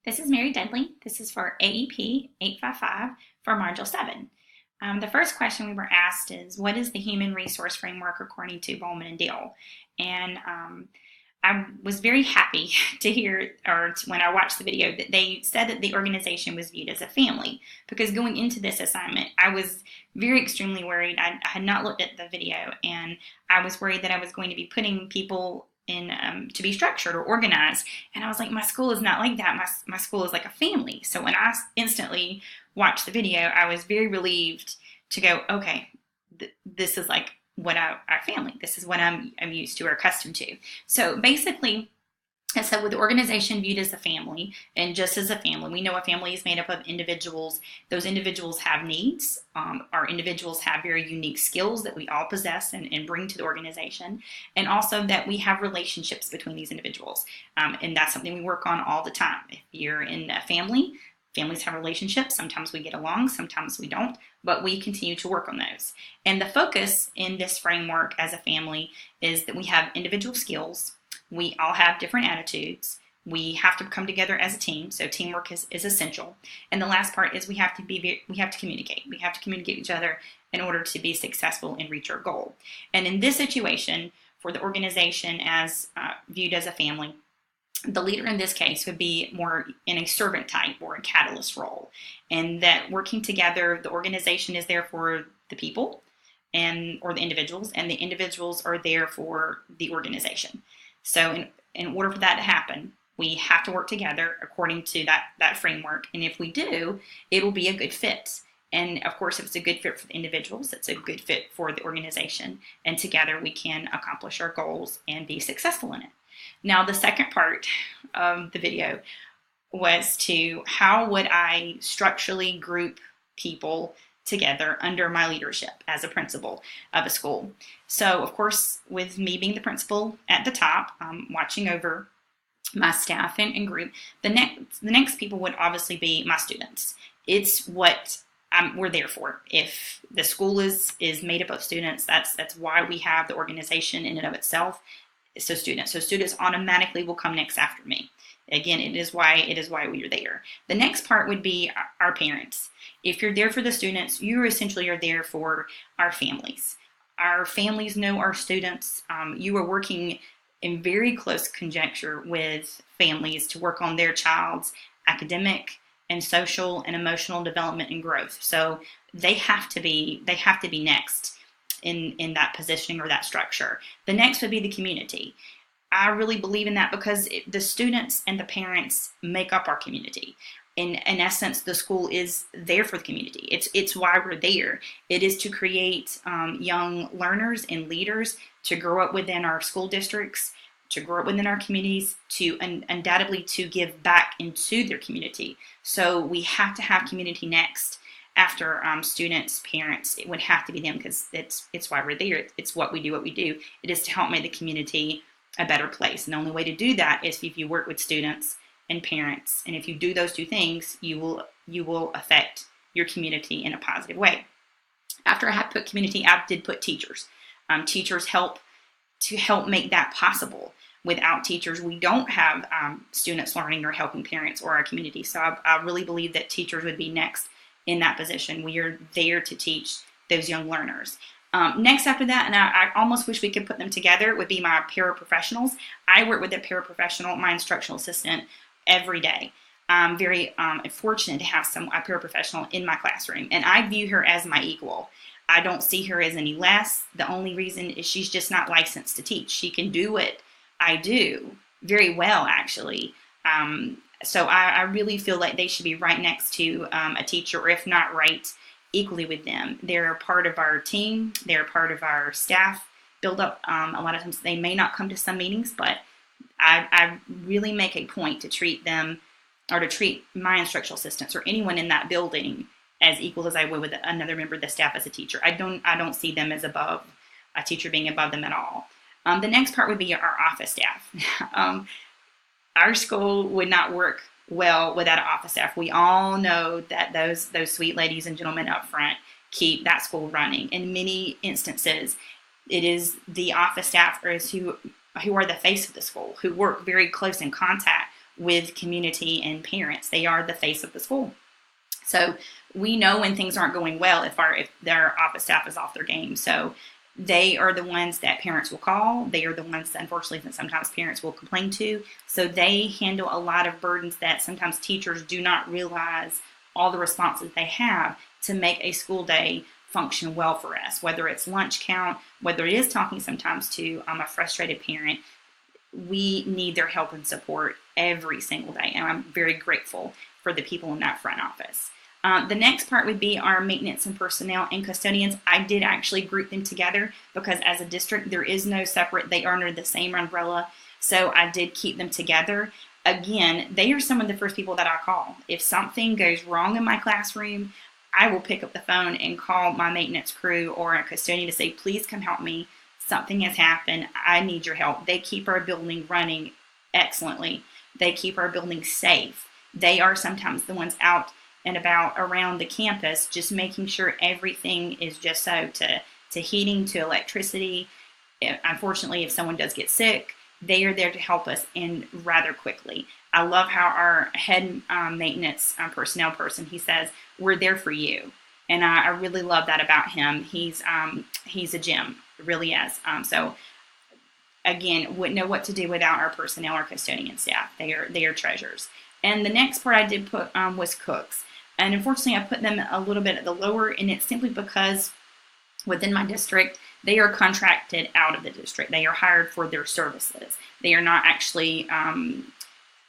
This is Mary Dudley. This is for AEP 855 for Module 7. The first question we were asked is, what is the human resource framework according to Bowman and Deal? And I was very happy to hear, when I watched the video, that they said that the organization was viewed as a family. Because going into this assignment, I was extremely worried. I had not looked at the video, and I was worried that I was going to be putting people in to be structured or organized. And I was like, my school is not like that. My school is like a family. So when I instantly watched the video, I was very relieved to go, okay, this is like what our family, this is what I'm used to or accustomed to. So basically, I said, with the organization viewed as a family, and just as a family, we know a family is made up of individuals. Those individuals have needs. Our individuals have very unique skills that we all possess and bring to the organization. And also that we have relationships between these individuals. And that's something we work on all the time. If you're in a family, families have relationships. Sometimes we get along, sometimes we don't, but we continue to work on those. And the focus in this framework as a family is that we have individual skills. We all have different attitudes. We have to come together as a team, so teamwork is essential. And the last part is we have to communicate. We have to communicate with each other in order to be successful and reach our goal. And in this situation, for the organization as viewed as a family, the leader in this case would be more in a servant type or a catalyst role. And that working together, the organization is there for the people or the individuals, and the individuals are there for the organization. So in order for that to happen, we have to work together according to that framework. And if we do, it'll be a good fit. And of course, if it's a good fit for the individuals, it's a good fit for the organization. And together we can accomplish our goals and be successful in it. Now, the second part of the video was to how would I structurally group people together under my leadership as a principal of a school. So, of course, with me being the principal at the top, watching over my staff and group, the next people would obviously be my students. It's what we're there for. If the school is made up of students, that's why we have the organization in and of itself. So students automatically will come next after me. Again, it is why we are there. The next part would be our parents. If you're there for the students, you essentially are there for our families. Our families know our students. You are working in very close conjecture with families to work on their child's academic and social and emotional development and growth. So they have to be next in that positioning or that structure. The next would be the community. I really believe in that because the students and the parents make up our community. In essence, the school is there for the community. It's why we're there. It is to create young learners and leaders to grow up within our school districts, to grow up within our communities, to undoubtedly to give back into their community. So we have to have community next after students, parents. It would have to be them because it's why we're there. It's what we do. It is to help make the community a better place. And the only way to do that is if you work with students and parents. And if you do those two things, you will affect your community in a positive way. After I had put community, I did put teachers. Teachers help make that possible. Without teachers, we don't have students learning or helping parents or our community. So I really believe that teachers would be next in that position. We are there to teach those young learners. Next after that, and I almost wish we could put them together, would be my paraprofessionals. I work with a paraprofessional, my instructional assistant, every day. I'm very fortunate to have a paraprofessional in my classroom, and I view her as my equal. I don't see her as any less. The only reason is she's just not licensed to teach. She can do what I do very well, actually. So I really feel like they should be right next to a teacher, or if not right, equally with them. They're a part of our team. They're a part of our staff build up. A lot of times they may not come to some meetings, but I really make a point to treat them, or to treat my instructional assistants or anyone in that building as equal as I would with another member of the staff as a teacher. I don't see them as above a teacher being above them at all. The next part would be our office staff. Our school would not work well without an office staff. We all know that those sweet ladies and gentlemen up front keep that school running. In many instances, it is the office staffers who are the face of the school, who work very close in contact with community and parents. They are the face of the school. So we know when things aren't going well if their office staff is off their game. So they are the ones that parents will call. They are the ones that, unfortunately, that sometimes parents will complain to. So they handle a lot of burdens that sometimes teachers do not realize all the responses they have to make a school day function well for us, whether it's lunch count, whether it is talking sometimes to a frustrated parent. We need their help and support every single day, and I'm very grateful for the people in that front office. The next part would be our maintenance and personnel and custodians. I did actually group them together because as a district, there is no separate. They are under the same umbrella. So I did keep them together. Again, they are some of the first people that I call. If something goes wrong in my classroom, I will pick up the phone and call my maintenance crew or a custodian to say, please come help me. Something has happened. I need your help. They keep our building running excellently. They keep our building safe. They are sometimes the ones out and about around the campus, just making sure everything is just so to heating, to electricity. Unfortunately, if someone does get sick, they are there to help us in rather quickly. I love how our head maintenance personnel person, he says, we're there for you. And I really love that about him. He's a gem, really is. So again, wouldn't know what to do without our personnel or custodian staff. They are treasures. And the next part I did put was cooks. And unfortunately, I put them a little bit at the lower, and it's simply because within my district, they are contracted out of the district. They are hired for their services. They are not actually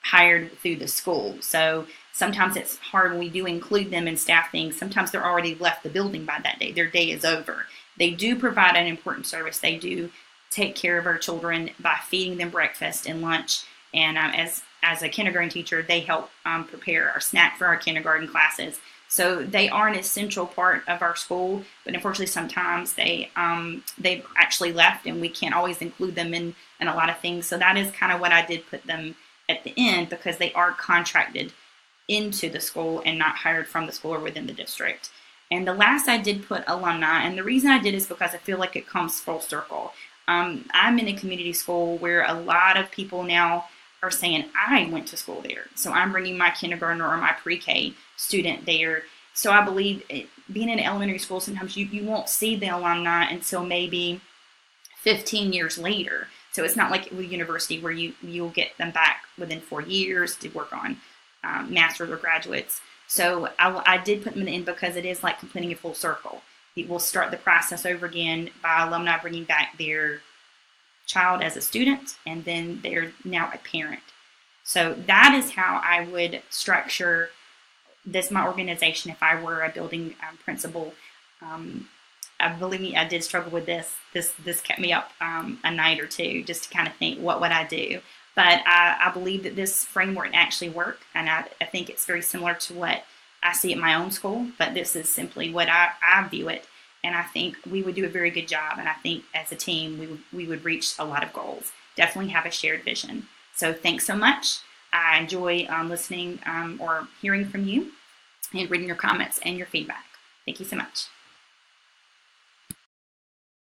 hired through the school. So sometimes it's hard when we do include them in staffing. Sometimes they're already left the building by that day. Their day is over. They do provide an important service. They do take care of our children by feeding them breakfast and lunch. And as a kindergarten teacher, they help prepare our snack for our kindergarten classes. So they are an essential part of our school, but unfortunately sometimes they've actually left and we can't always include them in a lot of things. So that is kind of what I did put them at the end because they are contracted into the school and not hired from the school or within the district. And the last I did put alumni, and the reason I did is because I feel like it comes full circle. I'm in a community school where a lot of people now are saying, I went to school there. So I'm bringing my kindergartner or my pre-K student there. So I believe being in elementary school, sometimes you won't see the alumni until maybe 15 years later. So it's not like with university where you'll get them back within 4 years to work on master's or graduates. So I did put them in because it is like completing a full circle. It will start the process over again by alumni bringing back their child as a student, and then they're now a parent. So that is how I would structure my organization if I were a building principal. Believe me, I did struggle with this. This kept me up a night or two just to kind of think, what would I do? But I believe that this framework actually worked, and I think it's very similar to what I see at my own school, but this is simply what I view it. And I think we would do a very good job. And I think as a team, we would reach a lot of goals. Definitely have a shared vision. So thanks so much. I enjoy listening or hearing from you and reading your comments and your feedback. Thank you so much.